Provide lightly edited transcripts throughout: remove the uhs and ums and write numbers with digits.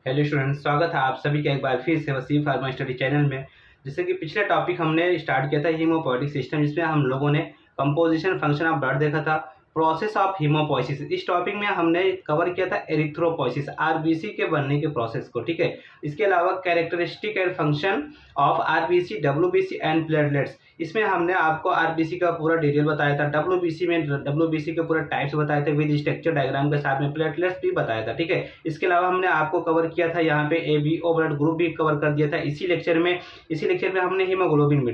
Hello students, स्वागत है आप सभी का एक बार फिर से वसीम फार्मा स्टडी चैनल में। जैसे कि पिछले टॉपिक हमने स्टार्ट किया था हीमोपोएटिक सिस्टम, जिसमें हम लोगों ने कंपोजिशन फंक्शन ऑफ ब्लड देखा था, प्रोसेस ऑफ हीमोपोइसिस। इस टॉपिक में हमने कवर किया था एरिथ्रोपोइसिस, आरबीसी के बनने के प्रोसेस को। ठीक है, इसके अलावा characteristic and function of RBC, WBC and platelets. इसमें हमने आपको आरबीसी का पूरा डिटेल बताया था, डब्ल्यूबीसी में डब्ल्यूबीसी के पूरे टाइप्स बताए थे विद स्ट्रक्चर डायग्राम के साथ में, प्लेटलेट्स भी बताया था। ठीक है, इसके अलावा हमने आपको कवर किया था यहाँ पे एबीओ ब्लड ग्रुप भी कवर कर दिया था इसी लेक्चर में हमने हीमोग्लोबिन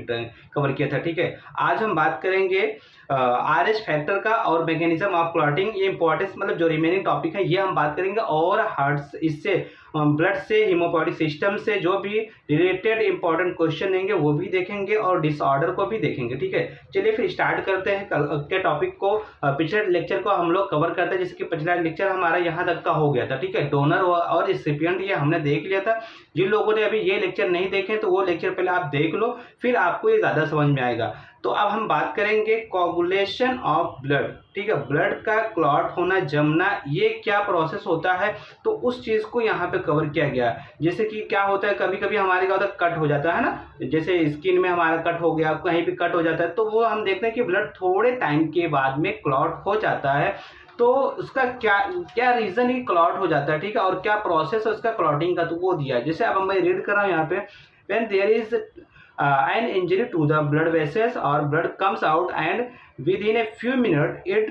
कवर किया था। ठीक है, आज हम बात करेंगे आरएच फैक्टर का और मैकेनिज्म ऑफ क्लॉटिंग। ये इंपॉर्टेंस मतलब जो रिमेनिंग टॉपिक है ये हम बात करेंगे, और हार्ट इससे ब्लड से हीमोपोएटिक सिस्टम से जो भी रिलेटेड इंपॉर्टेंट क्वेश्चन देंगे वो भी देखेंगे और डिसऑर्डर को भी देखेंगे। ठीक है, चलिए फिर स्टार्ट करते हैं कल के टॉपिक को। पिछले लेक्चर को हम लोग कवर करते हैं, जैसे कि पिछला लेक्चर हमारा यहाँ तक का हो गया था। ठीक है, डोनर और रिसिपिएंट ये हमने देख लिया था। जिन लोगों ने अभी ये लेक्चर नहीं देखे तो वो लेक्चर पहले आप देख लो, फिर आपको ये ज़्यादा समझ में आएगा। तो अब हम बात करेंगे कोगुलेशन ऑफ ब्लड। ठीक है, ब्लड का क्लॉट होना, जमना, ये क्या प्रोसेस होता है, तो उस चीज़ को यहाँ पे कवर किया गया है। जैसे कि क्या होता है, कभी कभी हमारे क्या होता है, कट हो जाता है ना, जैसे स्किन में हमारा कट हो गया, कहीं भी कट हो जाता है, तो वो हम देखते हैं कि ब्लड थोड़े टाइम के बाद में क्लॉट हो जाता है। तो उसका क्या क्या रीज़न ही क्लॉट हो जाता है। ठीक है, और क्या प्रोसेस है उसका क्लॉटिंग का, तो वो दिया है। जैसे अब मैं रीड कर रहा हूँ यहाँ पे, when there is an injury to the blood vessels or blood comes out and within a few minutes it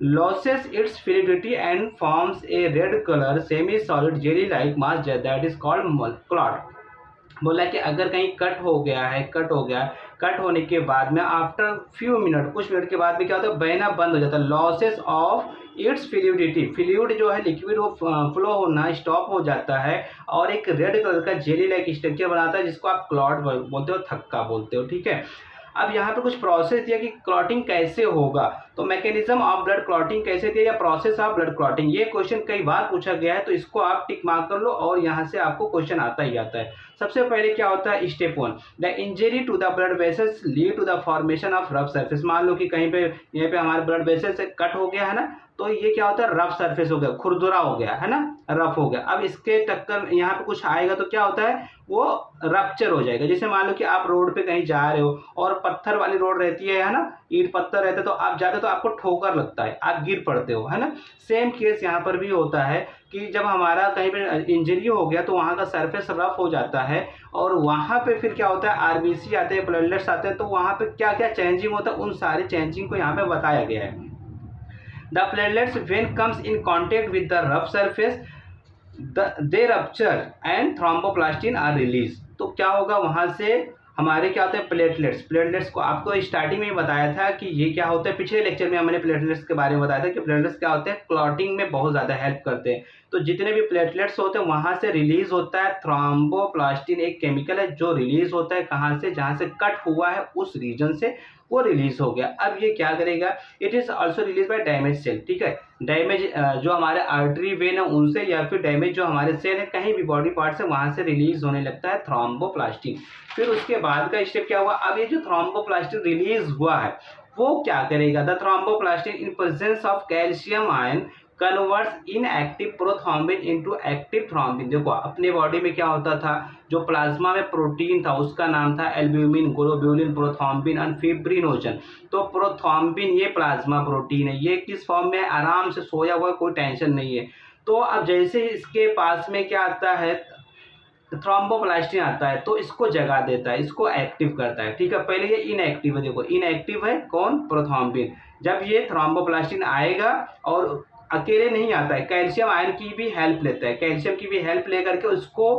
loses its fluidity and forms a red color semi solid jelly like mass that is called clot। बोला कि अगर कहीं cut होने के बाद में after few minute, कुछ minute के बाद में क्या होता है, बहना बंद हो जाता है। Losses of its fluidity, fluid जो है लिक्विड वो फ्लो होना स्टॉप हो जाता है और एक रेड कलर का जेली लाइक स्ट्रक्चर बनाता है, जिसको आप क्लॉट बोलते हो, थक्का बोलते हो। ठीक है, अब यहाँ पे कुछ प्रोसेस दिया कि क्लॉटिंग कैसे होगा, तो मैकेनिज्म ऑफ ब्लड क्लॉटिंग कैसे दिया या प्रोसेस ऑफ ब्लड क्लॉटिंग, ये क्वेश्चन कई बार पूछा गया है, तो इसको आप टिक मार्क कर लो और यहाँ से आपको क्वेश्चन आता ही आता है। सबसे पहले क्या होता है, step 1, the injury to the blood vessels lead to the formation of rough surface. मान लो कि कहीं पे यहाँ पे हमारे ब्लड वेसल से कट हो गया है ना, तो ये क्या होता है, रफ सरफेस हो गया, खुरदुरा हो गया है ना, रफ हो गया। अब इसके टक्कर यहाँ पे कुछ आएगा तो क्या होता है, वो रप्चर हो जाएगा। जैसे मान लो कि आप रोड पे कहीं जा रहे हो और पत्थर वाली रोड रहती है ना, ईंट पत्थर रहता है, तो आप जाते तो आपको ठोकर लगता है, आप गिर पड़ते हो, है ना। सेम केस यहाँ पर भी होता है कि जब हमारा कहीं पे इंजरी हो गया तो वहाँ का सरफेस रफ हो जाता है, और वहाँ पे फिर क्या होता है, आरबीसी आते हैं, प्लेटलेट्स आते हैं, तो वहाँ पे क्या क्या चेंजिंग होता है, उन सारे चेंजिंग को यहाँ पे बताया गया है। The platelets when comes in contact with the rough surface, they rupture and thromboplastin are released। तो क्या होगा, वहाँ से हमारे क्या होते हैं, प्लेटलेट्स को आपको स्टार्टिंग में ही बताया था कि ये क्या होता है। पिछले लेक्चर में हमने प्लेटलेट्स के बारे में बताया था कि प्लेटलेट्स क्या होते हैं, क्लॉटिंग में बहुत ज़्यादा हेल्प करते हैं। तो जितने भी प्लेटलेट्स होते हैं वहाँ से रिलीज होता है थ्रोम्बोप्लास्टिन, एक केमिकल है जो रिलीज होता है कहाँ से, जहाँ से कट हुआ है उस रीजन से वो रिलीज हो गया। अब ये क्या करेगा, it is also release by damage cell. ठीक है, डैमेज जो हमारे आर्टरी वेन है उनसे, या फिर डैमेज जो हमारे सेल है कहीं भी बॉडी पार्ट से, वहां से रिलीज होने लगता है थ्रोम्बोप्लास्टिन। फिर उसके बाद का स्टेप क्या हुआ, अब ये जो थ्रोम्बोप्लास्टिन रिलीज हुआ है वो क्या करेगा, the thromboplastin in presence of calcium ion converts inactive prothrombin into active thrombin. देखो अपने बॉडी में क्या होता था, जो प्लाज्मा में प्रोटीन था उसका नाम था एल्ब्यूमिन, ग्लोब्यूलिन, प्रोथ्रोम्बिन और फिब्रिनोजन। तो प्रोथ्रोम्बिन ये प्लाज्मा प्रोटीन है, ये किस फॉर्म में, आराम से सोया हुआ, कोई टेंशन नहीं है। तो अब जैसे इसके पास में क्या आता है, थ्रोम्बोप्लास्टिन आता है, तो इसको जगा देता है, इसको एक्टिव करता है। ठीक है, पहले ये इनएक्टिव है, देखो इनएक्टिव है कौन, प्रोथ्रोम्बिन। जब ये थ्रोम्बोप्लास्टिन आएगा, और अकेले नहीं आता है, कैल्शियम आयन की भी हेल्प लेता है, कैल्शियम की भी हेल्प लेकर के उसको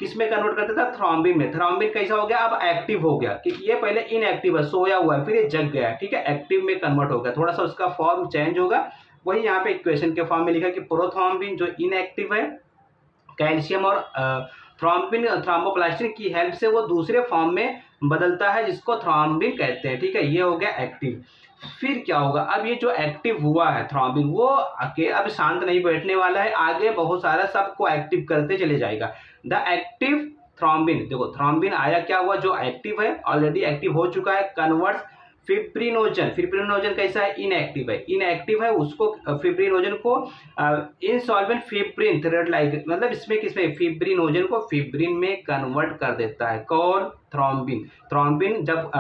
किस में कन्वर्ट कर देता है, थ्रोम्बिन में। थ्रोम्बिन कैसा हो गया, अब एक्टिव हो गया, कि ये पहले इनएक्टिव है, सोया हुआ है, फिर ये जग गया। ठीक है, एक्टिव में कन्वर्ट हो गया, थोड़ा सा उसका फॉर्म चेंज होगा। वही यहाँ पे इक्वेशन के फॉर्म में लिखा कि प्रोथ्रोम्बिन जो इनएक्टिव है, कैल्शियम और थ्रोम्बोप्लास्टिन की हेल्प से वो दूसरे फॉर्म में बदलता है, जिसको थ्रोम्बिन कहते हैं। ठीक है, ये हो गया एक्टिव। फिर क्या होगा, अब ये जो एक्टिव हुआ है थ्रोम्बिन, वो अब शांत नहीं बैठने वाला है, आगे बहुत सारा सबको एक्टिव करते चले जाएगा। द एक्टिव थ्रोम्बिन, देखो थ्रोम्बिन आया, क्या हुआ, जो एक्टिव है ऑलरेडी एक्टिव हो चुका है, कन्वर्ट्स फिब्रिनोजन कैसा है, इनएक्टिव है, उसको फिब्रिनोजन को इनसॉल्वेंट फिब्रिन थ्रेड लाइक, मतलब इसमें किसमें फिब्रिनोजन को फिब्रिन में कन्वर्ट कर देता है। कौन, थ्रोम्बिन जब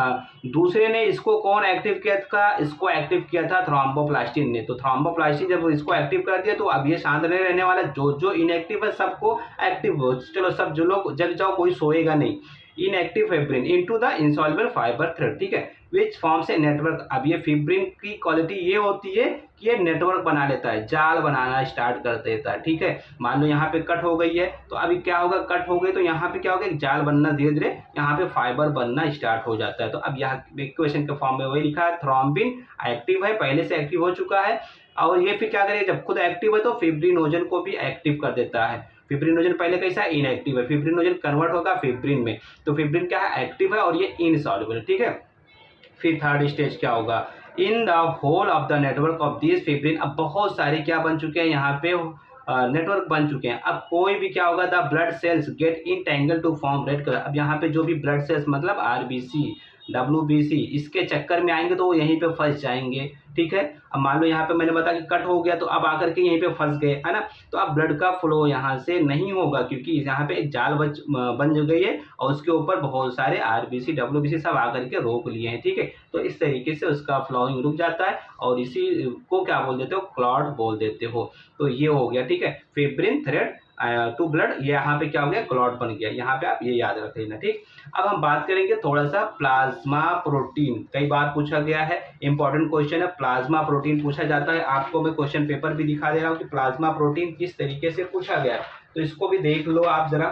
दूसरे ने इसको कौन एक्टिव किया था, इसको एक्टिव किया था थ्रोम्बोप्लास्टिन ने। तो थ्रोम्बोप्लास्टिन जब इसको एक्टिव कर दिया तो अब ये शांत नहीं रहने वाला, जो इनएक्टिव है सबको एक्टिव हो, चलो सब जो लोग जग जाओ, कोई सोएगा नहीं। Inactive fibrin into the insoluble fibre thread, ठीक है, विच फॉर्म्स ए नेटवर्क। अब ये फिब्रिन की क्वालिटी ये होती है कि ये नेटवर्क बना लेता है, जाल बनाना स्टार्ट कर देता है, ठीक है। मान लो यहाँ पे कट हो गई है तो अभी क्या होगा, कट हो गई तो यहाँ पे क्या होगा, एक जाल बनना, धीरे धीरे यहाँ पे फाइबर बनना स्टार्ट हो जाता है। तो अब यहाँ इक्वेशन के फॉर्म में वही लिखा है, थ्रोम्बिन एक्टिव है, पहले से एक्टिव हो चुका है, और ये फिर क्या करेगा, जब खुद एक्टिव है तो फिब्रिनोजन को भी एक्टिव कर देता है। फिब्रिनोजन पहले कैसा है, इनएक्टिव है, फिब्रिनोजन कन्वर्ट होगा फिब्रिन में, तो फिब्रिन क्या है, एक्टिव है और ये इनसॉल्युबल है, ठीक है। फिर थर्ड स्टेज क्या होगा, in the hole of the network of this fibrin. अब बहुत सारे क्या बन चुके हैं यहाँ पे, नेटवर्क बन चुके हैं। अब कोई भी क्या होगा, the blood cells get entangle to form red colour. अब यहाँ पे जो भी ब्लड सेल्स मतलब आरबीसी, डब्ल्यूबीसी, इसके चक्कर में आएंगे तो वो यहीं पे फंस जाएंगे, ठीक है। अब मान लो यहाँ पे मैंने बताया कि कट हो गया तो अब आकर के यहीं पे फंस गए, है ना, तो अब ब्लड का फ्लो यहाँ से नहीं होगा, क्योंकि यहाँ पे एक जाल बन गई है और उसके ऊपर बहुत सारे आरबीसी डब्ल्यूबीसी सब आकर के रोक लिए हैं, ठीक है। तो इस तरीके से उसका फ्लोइंग रुक जाता है और इसी को क्या बोल देते हो, क्लॉट बोल देते हो। तो ये हो गया, ठीक है, फिब्रिन थ्रेड टू ब्लड, ये यहाँ पे क्या हो गया, क्लॉट बन गया, यहाँ पे आप ये याद रख लेना, ठीक। अब हम बात करेंगे थोड़ा सा प्लाज्मा प्रोटीन, कई बार पूछा गया है, इंपॉर्टेंट क्वेश्चन है, प्लाज्मा प्रोटीन पूछा जाता है। आपको मैं क्वेश्चन पेपर भी दिखा दे रहा हूँ कि प्लाज्मा प्रोटीन किस तरीके से पूछा गया है, तो इसको भी देख लो आप जरा।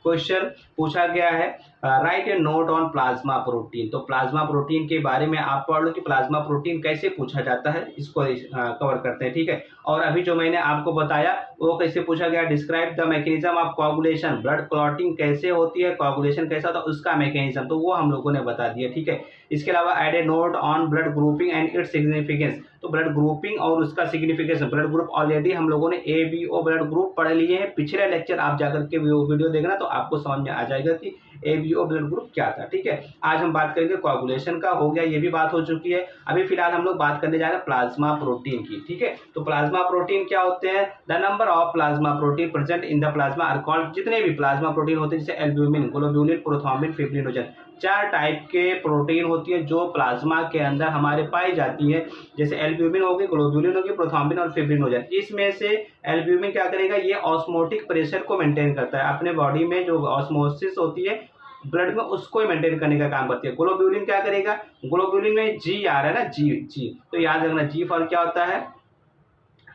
क्वेश्चन पूछा गया है, right A note on plasma protein. तो प्लाज्मा प्रोटीन के बारे में आप पढ़ लो कि प्लाज्मा प्रोटीन कैसे पूछा जाता है, इसको कवर करते हैं, ठीक है। और अभी जो मैंने आपको बताया वो कैसे पूछा गया, describe the mechanism of coagulation, blood clotting कैसे होती है, कोआगुलेशन कैसा होता है, उसका मैकेनिज्म, तो वो हम लोगों ने बता दिया, ठीक है। इसके अलावा add a note on blood grouping and its significance. तो ब्लड ग्रुपिंग और उसका सिग्निफिकेशन, ब्लड ग्रुप ऑलरेडी हम लोगों ने ABO ब्लड ग्रुप पढ़ लिए हैं, पिछले लेक्चर आप जाकर के वीडियो देखना तो आपको समझ में आ जाएगा कि ABO ब्लड ग्रुप क्या था, ठीक है। आज हम बात करेंगे कोआगुलेशन का, हो गया, ये भी बात हो चुकी है। अभी फिलहाल हम लोग बात करने जा रहे हैं प्लाज्मा प्रोटीन की, ठीक है। तो प्लाज्मा प्रोटीन क्या होते हैं, the number of plasma protein present in the plasma are called, जितने भी प्लाज्मा प्रोटीन होते हैं जैसे albumin, globulin, prothrombin, fibrinogen, 4 type के प्रोटीन होती है जो प्लाज्मा के अंदर हमारे पाई जाती है, जैसे एल्ब्यूमिन होगी, ग्लोब्यूलिन होगी, प्रोथ्रोम्बिन और फिब्रिनोजन। इसमें से एल्ब्यूमिन क्या करेगा, ये ऑस्मोटिक प्रेशर को मेंटेन करता है, अपने बॉडी में जो ऑस्मोसिस होती है ब्लड में उसको मेंटेन करने का काम करती है। ग्लोब्यूलिन क्या करेगा, ग्लोब्यूलिन में जी आ रहा है ना, जी, तो याद रखना जी फॉर क्या होता है,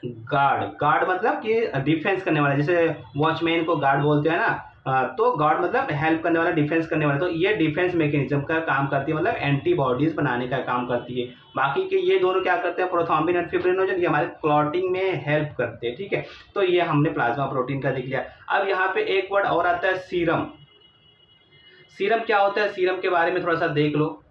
गार्ड मतलब कि डिफेंस करने वाला, जैसे वॉचमैन को गार्ड बोलते हैं ना, तो गार्ड मतलब हेल्प करने वाला, डिफेंस करने वाला, तो ये डिफेंस मैकेनिज्म का काम करती है, मतलब एंटीबॉडीज बनाने का काम करती है। बाकी के ये दोनों क्या करते हैं, प्रोथ्रोम्बिन और फिब्रिनोजन, ये हमारे क्लॉटिंग में हेल्प करते हैं, ठीक है। तो ये हमने प्लाज्मा प्रोटीन का देख लिया। अब यहाँ पे एक वर्ड और आता है, सीरम। सीरम क्या होता है, सीरम के बारे में थोड़ा सा देख लो।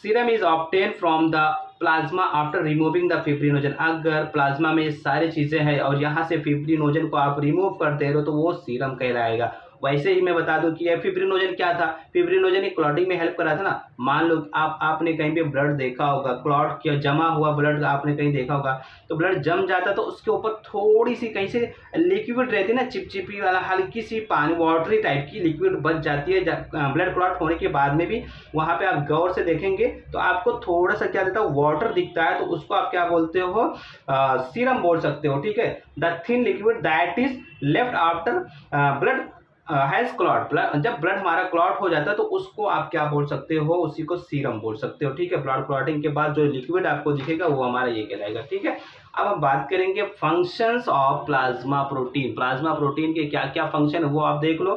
Serum is obtain from the plasma after removing the fibrinogen. अगर प्लाज्मा में ये सारी चीज़ें हैं और यहाँ से फिब्रिनोजन को आप रिमूव करते हो तो वो सीरम कहलाएगा। वैसे ही मैं बता दूं कि ये फिब्रिनोजन क्या था, फिब्रिनोजन एक क्लॉटिंग में हेल्प कर रहा था ना। मान लो आपने कहीं पे ब्लड देखा होगा, क्लॉट किया, जमा हुआ ब्लड आपने कहीं देखा होगा, तो ब्लड जम जाता तो उसके ऊपर थोड़ी सी कहीं से लिक्विड रहती है ना, चिपचिपी वाला हल्की सी पानी वाटरी टाइप की लिक्विड बच जाती है ब्लड क्लॉट होने के बाद में भी। वहाँ पे आप गौर से देखेंगे तो आपको थोड़ा सा क्या देता है, वाटर दिखता है, तो उसको आप क्या बोलते हो, सीरम बोल सकते हो, ठीक है। The thin liquid that is left after blood has clot, जब ब्लड हमारा क्लॉट हो जाता है तो उसको आप क्या बोल सकते हो, उसी को सीरम बोल सकते हो, ठीक है। ब्लड क्लॉटिंग के बाद जो लिक्विड आपको दिखेगा वो हमारा ये कहलाएगा, ठीक है। अब हम बात करेंगे functions of plasma protein. Plasma protein के क्या क्या फंक्शन है वो आप देख लो।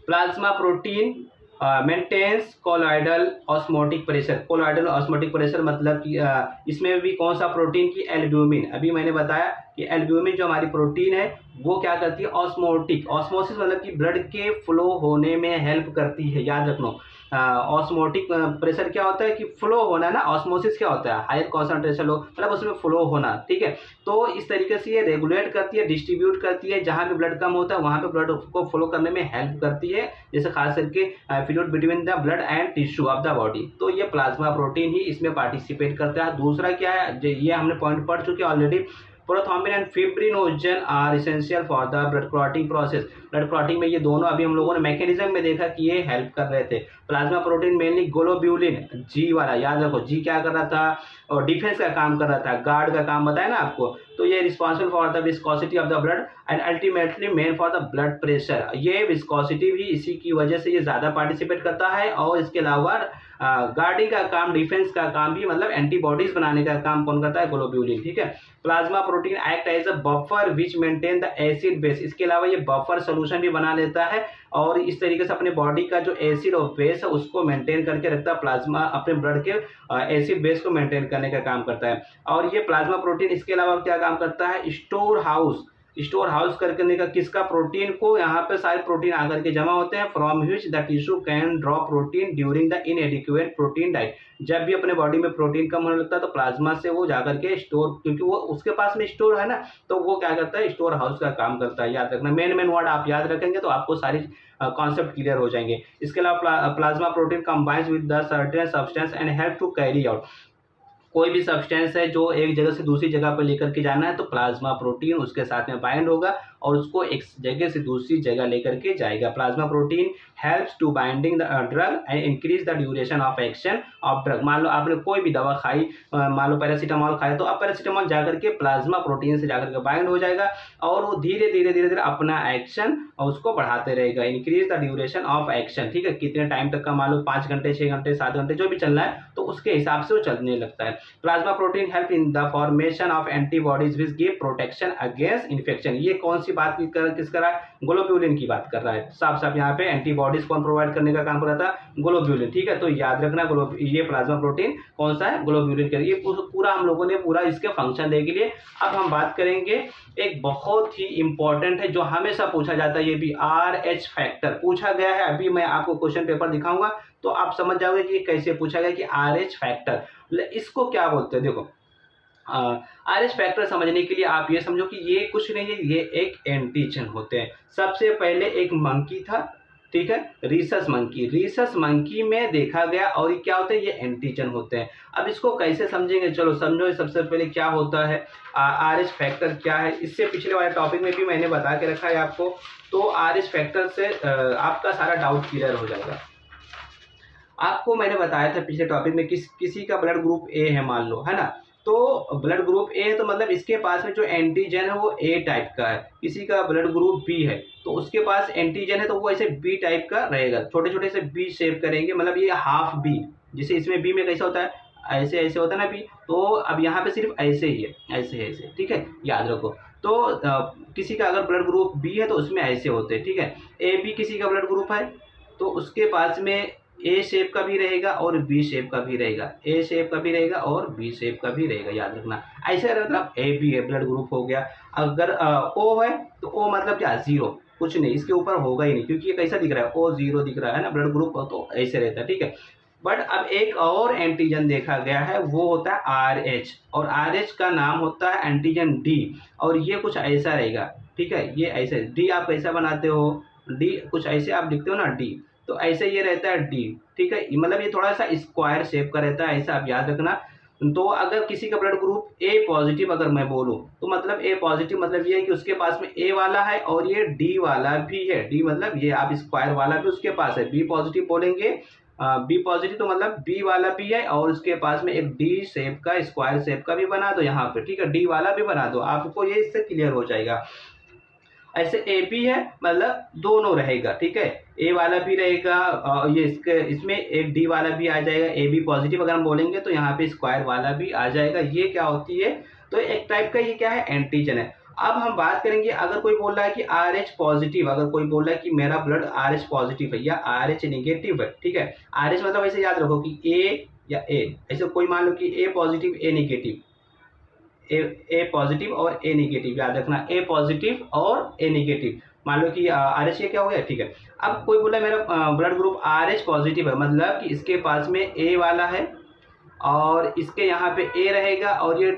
Plasma protein maintains colloidal osmotic pressure. Colloidal osmotic pressure मतलब कि इसमें भी कौन सा प्रोटीन की, एल्ब्यूमिन। अभी मैंने बताया कि एल्ब्यूमिन जो हमारी प्रोटीन है वो क्या करती है, ऑस्मोटिक, ऑस्मोसिस मतलब कि ब्लड के फ्लो होने में हेल्प करती है, याद रखना। ऑस्मोटिक प्रेशर क्या होता है कि फ्लो होना ना, ऑस्मोसिस क्या होता है हायर कॉन्सेंट्रेशन हो मतलब उसमें फ्लो होना, ठीक है। तो इस तरीके से ये रेगुलेट करती है, डिस्ट्रीब्यूट करती है, जहाँ पे ब्लड कम होता है वहाँ पे ब्लड को फ्लो करने में हेल्प करती है, जैसे खास करके fluid between the blood and tissue of the body. तो ये प्लाज्मा प्रोटीन ही इसमें पार्टिसिपेट करता है। दूसरा क्या है, ये हमने पॉइंट पढ़ चुके हैं already, prothrombin and fibrinogen are essential for the blood clotting process. Blood clotting में ये दोनों अभी हम लोगों ने मैकेनिज्म में देखा कि ये हेल्प कर रहे थे। प्लाज्मा प्रोटीन मेनली ग्लोब्यूलिन, जी वाला याद रखो, जी क्या कर रहा था, और डिफेंस का काम कर रहा था, गार्ड का काम बताया ना आपको। तो ये responsible for the viscosity of the blood and ultimately main for the blood pressure. ये विस्कोसिटी भी इसी की वजह से ये ज़्यादा पार्टिसिपेट करता है। और इसके अलावा गार्डिंग का काम, डिफेंस का काम भी, मतलब एंटीबॉडीज बनाने का काम कौन करता है, ग्लोब्यूलिन, ठीक है। Plasma protein act as a buffer which maintain the acid base. इसके अलावा ये बफर सोल्यूशन भी बना लेता है और इस तरीके से अपने बॉडी का जो एसिड और बेस है उसको मेंटेन करके रखता है। प्लाज्मा अपने ब्लड के एसिड बेस को मेंटेन करने का काम करता है। और ये प्लाज्मा प्रोटीन इसके अलावा क्या काम करता है, स्टोर हाउस, स्टोर हाउस करने का किसका, प्रोटीन को। यहाँ पे सारे प्रोटीन आकर के जमा होते हैं, from which the tissue can draw protein during the इनएडिक्वेट protein diet. जब भी अपने बॉडी में प्रोटीन कम होने लगता है तो प्लाज्मा से वो जाकर के स्टोर, क्योंकि वो उसके पास में स्टोर है ना, तो वो क्या करता है, स्टोर हाउस का काम करता है। याद रखना, मेन वर्ड आप याद रखेंगे तो आपको सारी कॉन्सेप्ट क्लियर हो जाएंगे। इसके अलावा plasma protein combines with the certain substance and help to carry out. कोई भी सब्सटेंस है जो एक जगह से दूसरी जगह पर लेकर के जाना है तो प्लाज्मा प्रोटीन उसके साथ में बाइंड होगा और उसको एक जगह से दूसरी जगह लेकर के जाएगा। Plasma protein helps to binding the drug and increase the duration of action of drug. मान लो आपने कोई भी दवा खाई, मान लो पैरासीटामोल खाया, तो अब पैरासीटामोल जाकर के प्लाज्मा प्रोटीन से जाकर के बाइंड हो जाएगा और वो धीरे धीरे धीरे धीरे अपना एक्शन उसको बढ़ाते रहेगा। Increase the duration of action, ठीक है, कितने टाइम तक का, मान लो 5 घंटे 6 घंटे 7 घंटे जो भी चलना है तो उसके हिसाब से वो चलने लगता है। Plasma protein help in the formation of antibodies which give protection against infection. ये कौन सी बात किस कर रहा है, ग्लोब्यूलिन की बात कर रहा है। साफ साफ यहाँ पे एंटीबॉडीज कौन प्रोवाइड करने का काम कर रहा था, ग्लोब्यूलिन, ठीक है। तो याद रखना ये प्लाज्मा प्रोटीन कौन सा है, ग्लोब्यूलिन का। ये पूरा हम लोगों ने पूरा इसके फंक्शन देख लिए। अब हम बात करेंगे एक बहुत ही इंपॉर्टेंट है जो हमेशा पूछा जाता है, ये भी RH फैक्टर पूछा गया है। अभी मैं आपको क्वेश्चन पेपर दिखाऊंगा तो आप समझ जाओगे कि ये कैसे पूछा गया कि RH फैक्टर इसको क्या बोलते हैं। देखो RH फैक्टर समझने के लिए आप ये समझो कि ये कुछ नहीं है, ये एक एंटीजन होते हैं। सबसे पहले एक मंकी था, ठीक है, रीसस मंकी। रीसस मंकी में देखा गया और ये क्या होता है, ये एंटीजन होते हैं। अब इसको कैसे समझेंगे, चलो समझो। सबसे पहले क्या होता है RH फैक्टर क्या है, इससे पिछले वाले टॉपिक में भी मैंने बता के रखा है आपको। तो RH फैक्टर से आपका सारा डाउट क्लियर हो जाएगा। आपको मैंने बताया था पिछले टॉपिक में किसी का ब्लड ग्रुप A है मान लो, है ना, तो ब्लड ग्रुप A है तो मतलब इसके पास में जो एंटीजन है वो A टाइप का है। किसी का ब्लड ग्रुप B है तो उसके पास एंटीजन है तो वो ऐसे B टाइप का रहेगा, छोटे छोटे से B शेप करेंगे, मतलब ये हाफ B, जैसे इसमें B में कैसा होता है, ऐसे ऐसे होता है ना B, तो अब यहाँ पे सिर्फ ऐसे ही है, ऐसे ऐसे, ठीक है, याद रखो। तो किसी का अगर ब्लड ग्रुप B है तो उसमें ऐसे होते हैं, ठीक है। AB किसी का ब्लड ग्रुप है तो उसके पास में A शेप का भी रहेगा और B शेप का भी रहेगा, A शेप का भी रहेगा और B शेप का भी रहेगा, याद रखना। ऐसे मतलब AB है, ब्लड ग्रुप हो गया। अगर O है तो O मतलब क्या, जीरो, कुछ नहीं, इसके ऊपर होगा ही नहीं, क्योंकि ये कैसा दिख रहा है, O0 दिख रहा है ना, ब्लड ग्रुप तो ऐसे रहता है, ठीक है। बट अब एक और एंटीजन देखा गया है, वो होता है RH, और RH का नाम होता है एंटीजन D, और ये कुछ ऐसा रहेगा, ठीक है। ये ऐसे D आप कैसा बनाते हो, D कुछ ऐसे आप लिखते हो ना D, तो ऐसे ये रहता है D, ठीक है, मतलब ये थोड़ा सा स्क्वायर शेप का रहता है, ऐसा आप याद रखना। तो अगर किसी का ब्लड ग्रुप A पॉजिटिव अगर मैं बोलूँ तो मतलब A पॉजिटिव मतलब ये है कि उसके पास में A वाला है और ये D वाला भी है। D मतलब ये आप स्क्वायर वाला भी उसके पास है। B पॉजिटिव बोलेंगे, B पॉजिटिव तो मतलब B वाला भी है और उसके पास में एक D शेप का, स्क्वायर शेप का भी बना दो यहाँ पे, ठीक है, D वाला भी बना दो, आपको ये इससे क्लियर हो जाएगा। ऐसे AB है मतलब दोनों रहेगा, ठीक है, A वाला भी रहेगा, ये इसमें एक D वाला भी आ जाएगा। AB पॉजिटिव अगर हम बोलेंगे तो यहाँ पे स्क्वायर वाला भी आ जाएगा। ये क्या होती है, तो एक टाइप का ये क्या है, एंटीजन है। अब हम बात करेंगे, अगर कोई बोल रहा है कि RH पॉजिटिव, अगर कोई बोल रहा है कि मेरा ब्लड RH पॉजिटिव है या RH नेगेटिव है, ठीक है, RH मतलब ऐसे याद रखो कि A या A, ऐसे कोई मान लो कि A positive A negative, A positive और ए नेगेटिव, याद रखना ए पॉजिटिव और ए नेगेटिव। मान लो कि आर एच क्या हो गया, ठीक है। अब कोई बोला मेरा blood group R H positive है, मतलब कि इसके पास में ए वाला है और इसके यहाँ पे ए रहेगा और ये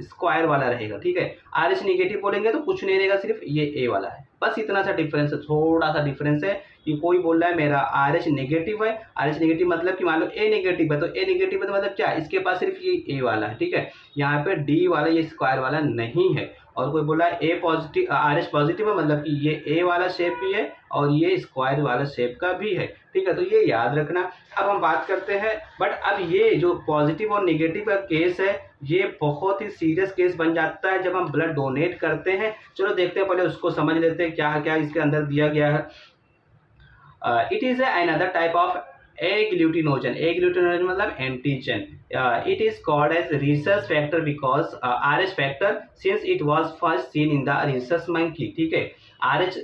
स्क्वायर वाला रहेगा, ठीक है। आर एच निगेटिव बोलेंगे तो कुछ नहीं रहेगा, सिर्फ ये ए वाला है, बस इतना सा डिफरेंस है, थोड़ा सा डिफरेंस है। कि कोई बोल रहा है मेरा आर एच नेगेटिव है, आर एच नेगेटिव मतलब कि मान लो ए नेगेटिव है, तो ए नेगेटिव है तो मतलब क्या, इसके पास सिर्फ ये ए वाला है, ठीक है। यहाँ पे डी वाला, ये स्क्वायर वाला नहीं है। और कोई बोला ए पॉजिटिव आर एच पॉजिटिव है, मतलब कि ये ए वाला शेप भी है और ये स्क्वायर वाला शेप का भी है, ठीक है। तो ये याद रखना। अब हम बात करते हैं, बट अब ये जो पॉजिटिव और नेगेटिव का केस है, ये बहुत ही सीरियस केस बन जाता है जब हम ब्लड डोनेट करते हैं। चलो देखते हैं, पहले उसको समझ लेते हैं क्या क्या इसके अंदर दिया गया है। It is another type of agglutinogen. Agglutinogen मतलब antigen. It is called as rhesus factor because RH factor since it was first seen in the rhesus monkey, ठीक है। RH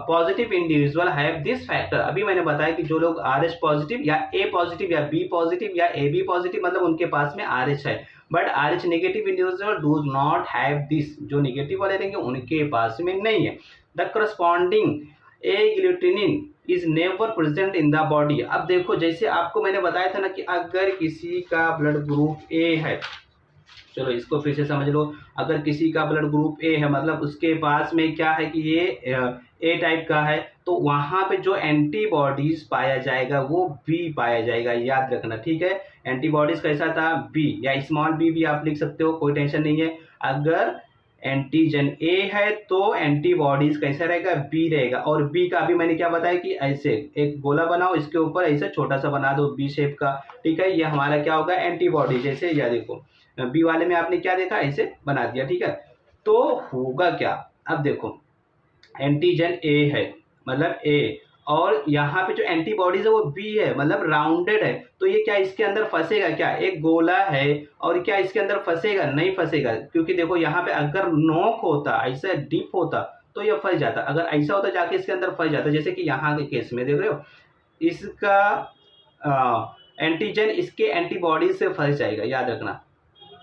positive individual have this factor. अभी मैंने बताया कि जो लोग RH positive या A पॉजिटिव या B पॉजिटिव या AB पॉजिटिव, मतलब उनके पास में RH है, but RH negative individual do not have this. जो नेगेटिव वाले रहेंगे उनके पास में नहीं है। The corresponding agglutinin is never present in the body. अब देखो, जैसे आपको मैंने बताया था ना कि अगर किसी का ब्लड ग्रुप ए है, चलो इसको फिर से समझ लो। अगर किसी का ब्लड ग्रुप ए है, मतलब उसके पास में क्या है कि ये ए टाइप का है, तो वहाँ पे जो एंटीबॉडीज पाया जाएगा वो बी पाया जाएगा, याद रखना, ठीक है। एंटीबॉडीज कैसा था, बी या स्मॉल बी भी आप लिख सकते हो, कोई टेंशन नहीं है। अगर एंटीजन ए है तो एंटीबॉडीज कैसा रहेगा, बी रहेगा। और बी का अभी मैंने क्या बताया कि ऐसे एक गोला बनाओ, इसके ऊपर ऐसे छोटा सा बना दो बी शेप का, ठीक है। ये हमारा क्या होगा, एंटीबॉडी। जैसे या देखो बी वाले में आपने क्या देखा, ऐसे बना दिया, ठीक है। तो होगा क्या, अब देखो एंटीजन ए है मतलब ए, और यहाँ पे जो एंटीबॉडीज है वो बी है, मतलब राउंडेड है। तो ये क्या इसके अंदर फंसेगा क्या, एक गोला है और क्या इसके अंदर फंसेगा, नहीं फंसेगा। क्योंकि देखो यहाँ पे अगर नोक होता, ऐसा डीप होता तो ये फंस जाता, अगर ऐसा होता जाके इसके अंदर फंस जाता। जैसे कि यहाँ के केस में देख रहे हो, इसका एंटीजन इसके एंटीबॉडीज से फंस जाएगा, याद रखना।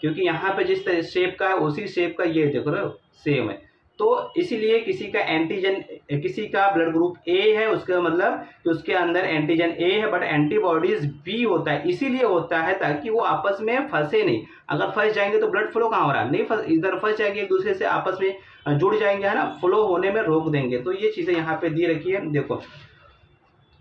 क्योंकि यहाँ पे जिस शेप का है उसी शेप का ये देख रहे हो सेम है। तो इसीलिए किसी का एंटीजन, किसी का ब्लड ग्रुप ए है, उसका मतलब कि उसके अंदर एंटीजन ए है बट एंटीबॉडीज बी होता है। इसीलिए होता है ताकि वो आपस में फंसे नहीं। अगर फंस जाएंगे तो ब्लड फ्लो कहाँ हो रहा है, नहीं फंस, इधर फंस जाएंगे, एक दूसरे से आपस में जुड़ जाएंगे, है ना, फ्लो होने में रोक देंगे। तो ये चीज़ें यहाँ पे दी रखी है, देखो।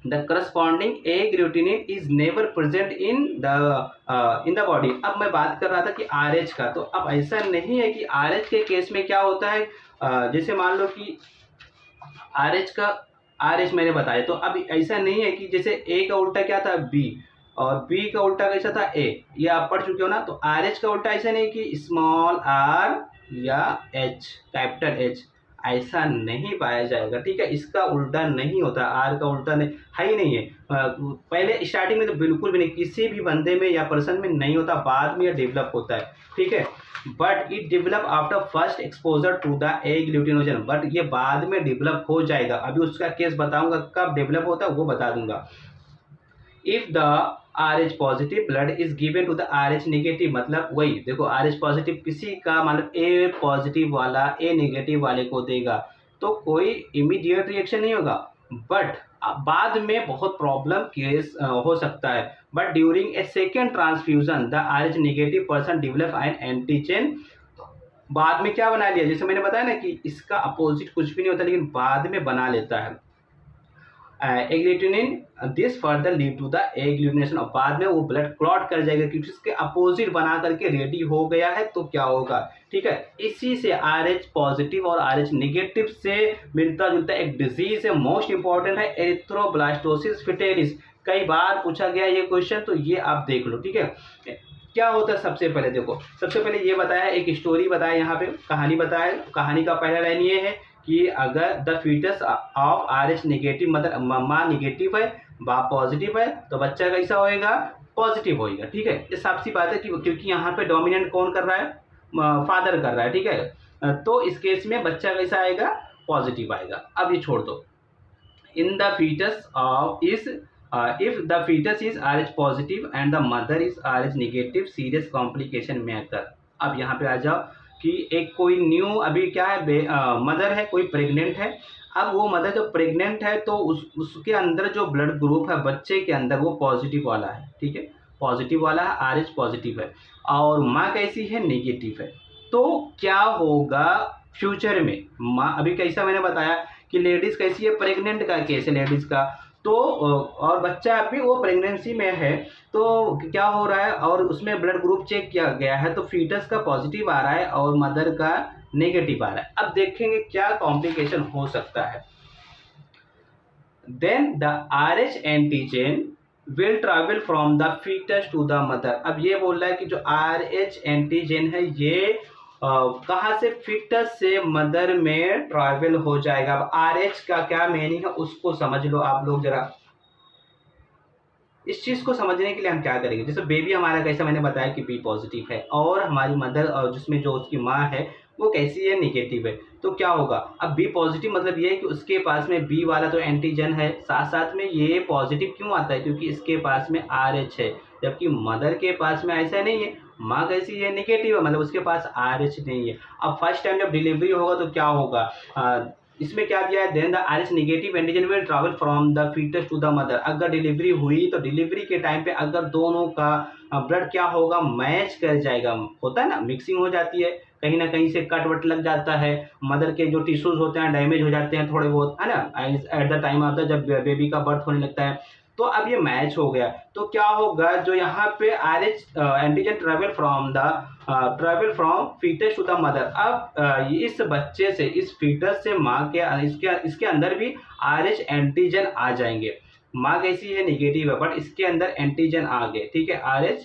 The corresponding agglutinin is never present in the body। अब मैं बात कर रहा था कि RH का, तो अब ऐसा नहीं है कि RH के केस में क्या होता है, जैसे मान लो कि RH मैंने बताया, तो अब ऐसा नहीं है कि जैसे A का उल्टा क्या था, B, और B का उल्टा कैसा था, A। ये आप पढ़ चुके हो ना। तो RH का उल्टा ऐसा नहीं कि स्मॉल r या H कैपिटल H, ऐसा नहीं पाया जाएगा, ठीक है। इसका उल्टा नहीं होता, आर का उल्टा नहीं है ही नहीं है। पहले स्टार्टिंग में तो बिल्कुल भी नहीं, किसी भी बंदे में या पर्सन में नहीं होता, बाद में यह डेवलप होता है, ठीक है। But it develop after first exposure to the agglutinogen, but ये बाद में डेवलप हो जाएगा। अभी उसका केस बताऊंगा कब डेवलप होता है, वो बता दूंगा। If the RH positive blood is given to the RH negative, मतलब वही देखो RH पॉजिटिव किसी का मतलब A पॉजिटिव वाला A नेगेटिव वाले को देगा तो कोई इमीडिएट रिएक्शन नहीं होगा, बट बाद में बहुत प्रॉब्लम केस हो सकता है। But during a second transfusion the RH negative person develop an antigen. बाद में क्या बना लिया, जैसे मैंने बताया ना कि इसका अपोजिट कुछ भी नहीं होता, लेकिन बाद में बना लेता है agglutinin. This further lead to the agglutination, और बाद में वो ब्लड क्लॉट कर जाएगा क्योंकि उसके अपोजिट बना करके रेडी हो गया है। तो क्या होगा, ठीक है। इसी से RH पॉजिटिव और RH नेगेटिव से मिलता जुलता एक डिजीज है, मोस्ट इंपॉर्टेंट है, एरिथ्रोब्लास्टोसिस फिटेलिस। कई बार पूछा गया ये क्वेश्चन, तो ये आप देख लो, ठीक है। क्या होता है, सबसे पहले देखो, सबसे पहले ये बताया, एक स्टोरी बताया, यहाँ पे कहानी बताया। कहानी का पहला लाइन ये है कि अगर the fetus of RH negative, मतलब मम्मा नेगेटिव है, बाप पॉजिटिव है, तो बच्चा कैसा होएगा, पॉजिटिव होएगा, ठीक है। ये साफ सी बात है कि क्योंकि यहाँ पे डोमिनेंट कौन कर रहा है, फादर कर रहा है, ठीक है। तो इस केस में बच्चा कैसा आएगा, पॉजिटिव आएगा। अब ये छोड़ दो। In the fetus of is if the fetus is RH positive and the mother is RH negative, serious complication may occur। अब यहाँ पे आ जाओ कि एक कोई न्यू अभी क्या है, मदर है, कोई प्रेग्नेंट है। अब वो मदर जब प्रेग्नेंट है तो उसके अंदर जो ब्लड ग्रुप है बच्चे के अंदर वो पॉजिटिव वाला है, ठीक है, पॉजिटिव वाला है, RH पॉजिटिव है, और माँ कैसी है, नेगेटिव है। तो क्या होगा फ्यूचर में, माँ अभी कैसा मैंने बताया कि लेडीज़ कैसी है, प्रेग्नेंट का केस है लेडीज़ का, तो और बच्चा अभी वो प्रेगनेंसी में है, तो क्या हो रहा है, और उसमें ब्लड ग्रुप चेक किया गया है तो फीटस का पॉजिटिव आ रहा है और मदर का नेगेटिव आ रहा है। अब देखेंगे क्या कॉम्प्लिकेशन हो सकता है। Then the RH antigen will travel from the fetus to the mother. अब ये बोल रहा है कि जो RH एंटीजन है ये कहाँ से, फीटस से मदर में ट्रैवल हो जाएगा। अब RH का क्या मीनिंग है उसको समझ लो आप लोग जरा। इस चीज़ को समझने के लिए हम क्या करेंगे, जैसे बेबी हमारा कैसा मैंने बताया कि बी पॉजिटिव है, और हमारी मदर और जिसमें जो उसकी माँ है वो कैसी है, नेगेटिव है। तो क्या होगा, अब बी पॉजिटिव मतलब ये है कि उसके पास में बी वाला तो एंटीजन है, साथ साथ में ये पॉजिटिव क्यों आता है, क्योंकि इसके पास में RH है, जबकि मदर के पास में ऐसा नहीं है, माँ कैसी है, नेगेटिव है, मतलब उसके पास RH नहीं है। अब फर्स्ट टाइम जब डिलीवरी होगा तो क्या होगा, इसमें क्या दिया है, then the RH negative antigen will travel from the fetus to the mother. अगर डिलीवरी हुई तो डिलीवरी के टाइम पे अगर दोनों का ब्लड क्या होगा, मैच कर जाएगा, होता है ना, मिक्सिंग हो जाती है, कहीं ना कहीं से कट वट लग जाता है, मदर के जो टिश्यूज होते हैं डैमेज हो जाते हैं थोड़े बहुत, है ना, at the time of the जब बेबी का बर्थ होने लगता है। तो अब ये मैच हो गया तो क्या होगा, जो यहाँ पे RH antigen travel from fetus to the mother. अब इस बच्चे से, इस फीटस से माँ के इसके अंदर भी RH एंटीजन आ जाएंगे। माँ कैसी है, नेगेटिव है, बट इसके अंदर एंटीजन आ गए, ठीक है, RH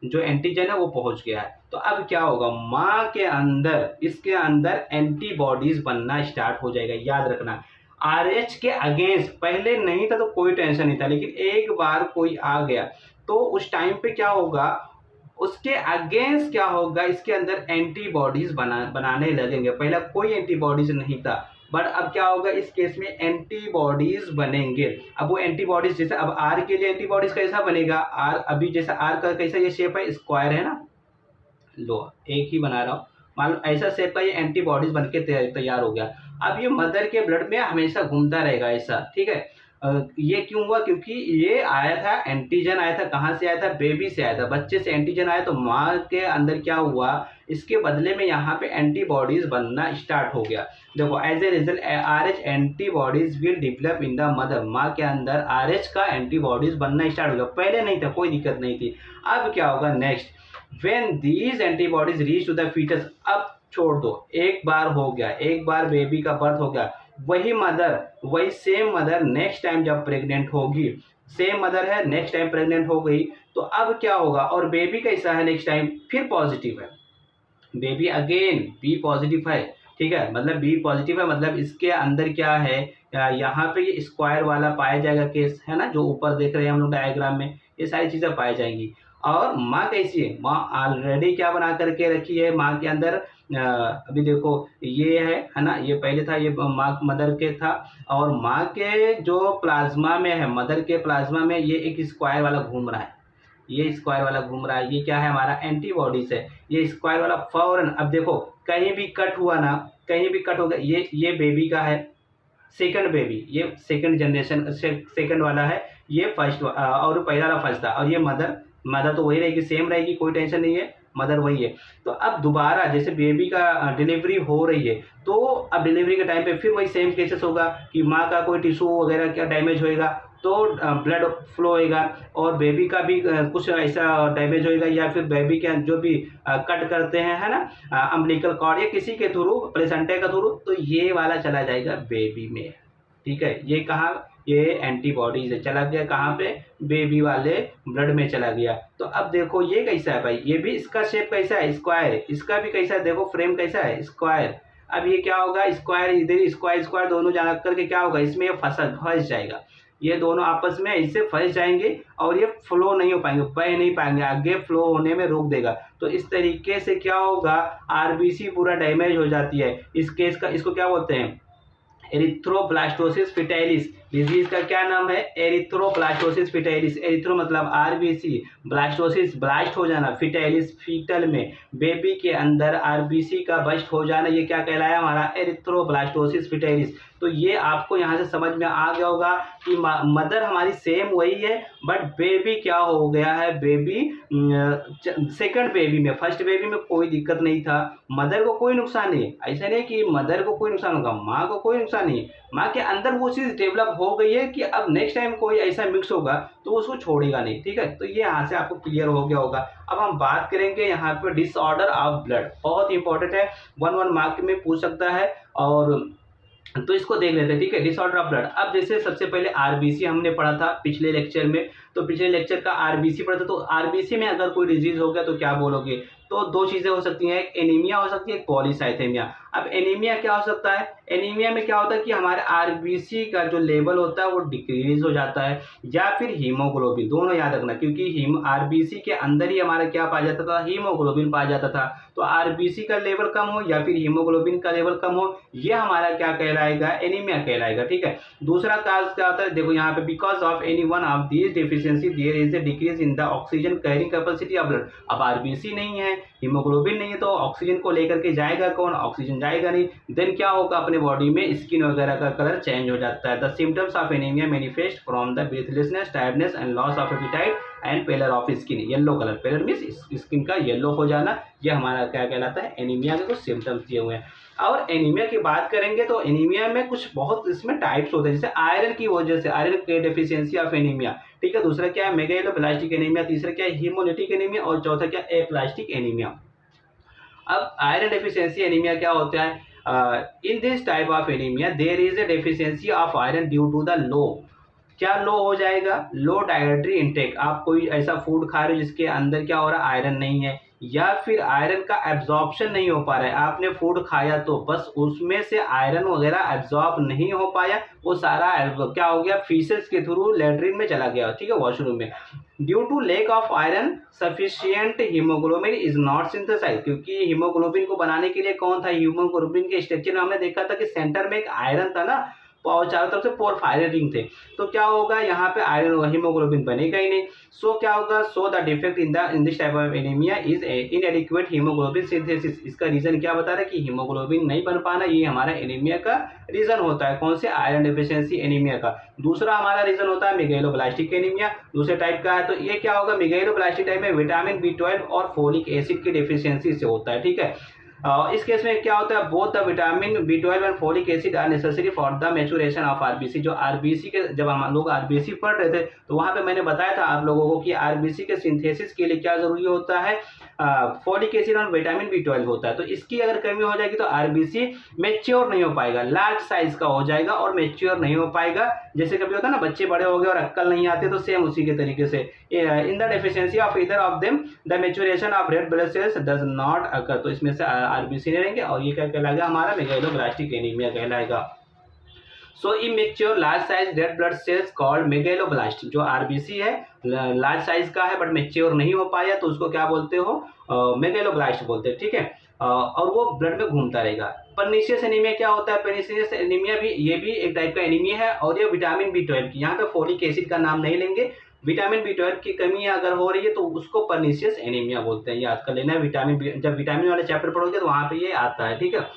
जो एंटीजन है वो पहुंच गया है। तो अब क्या होगा, माँ के अंदर, इसके अंदर एंटीबॉडीज बनना स्टार्ट हो जाएगा। याद रखना, RH के अगेंस्ट पहले नहीं था तो कोई टेंशन नहीं था, लेकिन एक बार कोई आ गया तो उस टाइम पे क्या होगा, उसके अगेंस्ट क्या होगा, इसके अंदर एंटीबॉडीज बनाने लगेंगे। पहला कोई एंटीबॉडीज नहीं था, बट अब क्या होगा, इस केस में एंटीबॉडीज बनेंगे। अब वो एंटीबॉडीज, जैसे अब R के लिए एंटीबॉडीज कैसा बनेगा, R अभी जैसा R का कैसा ये शेप है, स्क्वायर है ना, लो एक ही बना रहा हूँ, मान लो ऐसा शेप का ये एंटीबॉडीज बनके तैयार हो गया। अब ये मदर के ब्लड में हमेशा घूमता रहेगा ऐसा, ठीक है। ये क्यों हुआ, क्योंकि ये आया था, एंटीजन आया था, कहाँ से आया था, बेबी से आया था, बच्चे से एंटीजन आया, तो माँ के अंदर क्या हुआ, इसके बदले में यहाँ पे एंटीबॉडीज बनना स्टार्ट हो गया। देखो, as a result RH antibodies will develop in the mother. माँ के अंदर RH का एंटीबॉडीज बनना स्टार्ट हो गया, पहले नहीं था, कोई दिक्कत नहीं थी। अब क्या होगा next, when these antibodies reach to the fetus, अब छोड़ दो, एक बार हो गया, एक बार बेबी का बर्थ हो गया, वही मदर, वही सेम मदर नेक्स्ट टाइम जब प्रेग्नेंट होगी, सेम मदर है, नेक्स्ट टाइम प्रेग्नेंट हो गई, तो अब क्या होगा, और बेबी कैसा है, नेक्स्ट टाइम फिर पॉजिटिव है, बेबी अगेन बी पॉजिटिव है, ठीक है, मतलब बी पॉजिटिव है, मतलब इसके अंदर क्या है, यहाँ पे ये स्क्वायर वाला पाया जाएगा केस, है ना, जो ऊपर देख रहे हैं हम लोग डायग्राम में, ये सारी चीज़ें पाई जाएंगी। और माँ कैसी है, माँ ऑलरेडी क्या बना करके रखी है, माँ के अंदर अभी देखो ये है ना, ये पहले था, ये माँ मदर के था, और माँ के जो प्लाज्मा में है, मदर के प्लाज्मा में ये एक स्क्वायर वाला घूम रहा है, ये स्क्वायर वाला घूम रहा है, ये क्या है, हमारा एंटीबॉडीज है। ये स्क्वायर वाला फौरन, अब देखो कहीं भी कट हुआ ना, कहीं भी कट हो गया, ये बेबी का है, सेकंड बेबी, ये सेकंड जनरेशन सेकंड वाला है, ये फर्स्ट और पहला वाला फर्स्ट था, और ये मदर तो वही रहेगी, सेम रहेगी, कोई टेंशन नहीं है, मदर वही है। तो अब दोबारा जैसे बेबी का डिलीवरी हो रही है, तो अब डिलीवरी के टाइम पे फिर वही सेम केसेस होगा कि माँ का कोई टिश्यू वगैरह क्या डैमेज होएगा तो ब्लड फ्लो होएगा, और बेबी का भी कुछ ऐसा डैमेज होएगा, या फिर बेबी के जो भी कट करते हैं, है ना, अम्बिलिकल कॉर्ड या किसी के थ्रू, प्लेसेंटा के थ्रू, तो ये वाला चला जाएगा बेबी में, ठीक है। ये कहाँ, ये एंटीबॉडीज है, चला गया कहाँ पे, बेबी वाले ब्लड में चला गया। तो अब देखो ये कैसा है भाई, ये भी इसका शेप कैसा है, स्क्वायर, इसका भी कैसा है, देखो फ्रेम कैसा है, स्क्वायर। अब ये क्या होगा, स्क्वायर इधर स्क्वायर स्क्वायर दोनों जाना करके क्या होगा, इसमें ये फंस जाएगा, ये दोनों आपस में ऐसे फंस जाएंगे और ये फ्लो नहीं हो पाएंगे, बह नहीं पाएंगे, आगे फ्लो होने में रोक देगा। तो इस तरीके से क्या होगा, RBC पूरा डैमेज हो जाती है। इस केस का, इसको क्या बोलते हैं, एरिथ्रोब्लास्टोसिस फिटाइलिस, डिजीज का क्या नाम है? Erythroblastosis fetalis. एरिथ्रो मतलब आरबीसी, ब्लास्टोसिस ब्लास्ट हो जाना, फिटाइलिस फीटल में बेबी के अंदर आरबीसी का बस्ट हो जाना, ये क्या कहलाया हमारा? Erythroblastosis fetalis. तो ये आपको यहाँ से समझ में आ गया होगा कि मदर हमारी सेम वही है, बट बेबी क्या हो गया है? बेबी सेकंड बेबी में, फर्स्ट बेबी में कोई दिक्कत नहीं था, मदर को कोई नुकसान नहीं। ऐसा नहीं कि मदर को कोई नुकसान होगा, माँ को कोई नुकसान नहीं। माँ के अंदर वो चीज़ डेवलप हो गई है कि अब नेक्स्ट टाइम कोई ऐसा मिक्स होगा तो उसको छोड़ेगा नहीं। ठीक है, तो ये यहाँ से आपको क्लियर हो गया होगा। अब हम बात करेंगे यहाँ पे डिसऑर्डर ऑफ ब्लड, बहुत इंपॉर्टेंट है, 1 मार्क में पूछ सकता है, और तो इसको देख लेते हैं। ठीक है, डिसऑर्डर ऑफ ब्लड। अब जैसे सबसे पहले आरबीसी हमने पढ़ा था पिछले लेक्चर में, तो पिछले लेक्चर का आरबीसी पढ़ा था, तो आरबीसी में अगर कोई डिजीज हो गया तो क्या बोलोगे? तो दो चीजें हो सकती हैं, एक एनीमिया हो सकती है, एक पॉलीसाइथेमिया। अब एनीमिया क्या हो सकता है? एनीमिया में क्या होता है कि हमारे आरबीसी का जो लेवल होता है वो डिक्रीज हो जाता है, या फिर हीमोग्लोबिन, दोनों याद रखना, क्योंकि आरबीसी के अंदर ही हमारा क्या पाया जाता था? हीमोग्लोबिन पाया जाता था। तो आरबीसी का लेवल कम हो या फिर हीमोग्लोबिन का लेवल कम हो, ये हमारा क्या कहलाएगा? एनीमिया कहलाएगा। ठीक है, दूसरा काज क्या होता है? देखो यहाँ पे, because of any one of these deficiency there is a decrease in the oxygen carrying capacity of blood. अब आरबीसी नहीं है, हीमोग्लोबिन नहीं है, तो ऑक्सीजन को लेकर के जाएगा कौन? ऑक्सीजन जाएगा नहीं। देन क्या होगा? अपने बॉडी में स्किन वगैरह का कलर चेंज हो जाता है। The symptoms of anaemia manifest from the breathlessness, tiredness and loss of appetite and pallor of skin. Yellow colour, pallor means skin का येलो हो जाना, ये हमारा क्या कहलाता है? एनीमिया के कुछ सिम्टम्स दिए हुए हैं। और एनीमिया की बात करेंगे तो एनीमिया में कुछ बहुत इसमें टाइप्स होते हैं, जैसे आयरन की वजह से, आयरन के डेफिशिएंसी ऑफ एनीमिया। ठीक है, दूसरा क्या है? मेगालोब्लास्टिक एनीमिया, तीसरा क्या है? हीमोलिटिक एनीमिया, और चौथा क्या? Aplastic anaemia. अब आयरन डेफिशिएंसी एनीमिया क्या होता है? In this type of anaemia there is a deficiency of iron due to the low, क्या लो हो जाएगा? Low dietary intake. आप कोई ऐसा फूड खा रहे हो जिसके अंदर क्या हो रहा है? आयरन नहीं है, या फिर आयरन का एब्जॉर्प्शन नहीं हो पा रहा है। आपने फूड खाया तो बस उसमें से आयरन वगैरह एब्जॉर्ब नहीं हो पाया, वो सारा क्या हो गया? फीसेस के थ्रू लेटरिन में चला गया, ठीक है, वॉशरूम में। Due to lack of iron sufficient haemoglobin is not synthesize, क्योंकि हीमोग्लोबिन को बनाने के लिए कौन था? हीमोग्लोबिन के स्ट्रक्चर में हमने देखा था कि सेंटर में एक आयरन था ना, और चारों तरफ से पोरफायरिन रिंग थे। तो क्या होगा? यहाँ पे आयरन हीमोग्लोबिन बनेगा ही नहीं। सो क्या होगा? So the defect in this type of anaemia is इनएडिक्वेट haemoglobin synthesis. इसका रीजन क्या बता रहा है? कि हीमोग्लोबिन नहीं बन पाना, ये हमारा एनीमिया का रीजन होता है। कौन से? आयरन डिफिशियंसी एनीमिया का। दूसरा हमारा रीजन होता है मेगालोब्लास्टिक एनीमिया, दूसरे टाइप का है। तो ये क्या होगा? मेगालोब्लास्टिक टाइप में विटामिन B12 और फोलिक एसिड की डिफिशियंसी से होता है। ठीक है, इस केस में क्या होता है? Both the vitamin B12 and folic acid are necessary for the maturation of RBC. जो आरबीसी के, जब हम लोग आरबीसी पढ़ रहे थे तो वहां पे मैंने बताया था आप लोगों को कि आरबीसी के सिंथेसिस के लिए क्या जरूरी होता है? फोलिक एसिड और विटामिन B12 होता है। तो इसकी अगर कमी हो जाएगी तो आरबीसी मैच्योर नहीं हो पाएगा, लार्ज साइज का हो जाएगा और मैच्योर नहीं हो पाएगा। जैसे कभी होता है ना, बच्चे बड़े हो गए और अक्कल नहीं आते, तो सेम उसी के तरीके से in the deficiency of either of them the maturation of red blood sales does not occur. तो इसमें से आरबीसी नहीं रहेंगे, और ये क्या कहलाएगा? हमारा मेगालोब्लास्टिक एनीमिया कहलाएगा। So immature large size red blood cells called megaloblast. जो आरबीसी है लार्ज साइज का है बट मैच्योर नहीं हो पाया, तो उसको क्या बोलते हो? मेगालोब्लास्ट बोलते हैं। ठीक है, और वो ब्लड में घूमता रहेगा। पर्नीशियस एनीमिया क्या होता है? पर्नीशियस एनीमिया भी, ये भी एक टाइप का एनीमिया है, और ये विटामिन B12 की, यहाँ पे फोलिक एसिड का नाम नहीं लेंगे, विटामिन B12 की कमी अगर हो रही है तो उसको पर्नीशियस एनीमिया बोलते हैं। याद कर लेना, जब विटामिन वाले चैप्टर पढ़ोगे तो वहाँ पे ये आता है। ठीक है,